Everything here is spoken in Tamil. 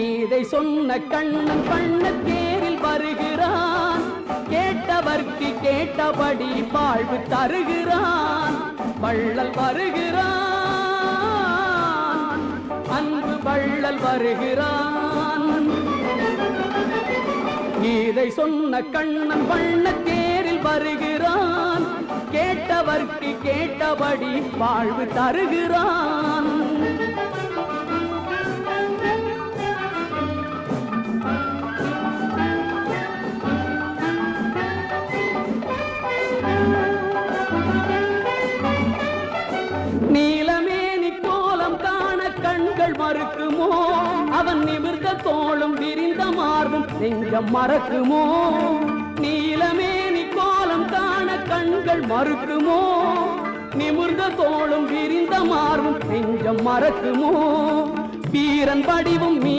இதை சொன்ன கண்ணன் பண்ண தேரில் வருகிறான். கேட்டவர்க்கு கேட்டபடி வாழ்வு தருகிறான். வள்ளல் வருகிறான், அன்பு வள்ளல் வருகிறான். இதை சொன்ன கண்ணன் பண்ண தேரில் வருகிறான். கேட்டவர்க்கு கேட்டபடி வாழ்வு தருகிறான். நீலமேனி கோலம் காண கண்கள் மறுக்குமோ? அவன் நிமிர்ந்த தோளும் விரிந்த மார்பும் நெஞ்சம் மறக்குமோ? நீலமேனி கோலம் காண கண்கள் மறுக்குமோ? நிமிர்ந்த தோளும் விரிந்த மார்பும் நெஞ்சம் மறக்குமோ? வீரன் வடிவும்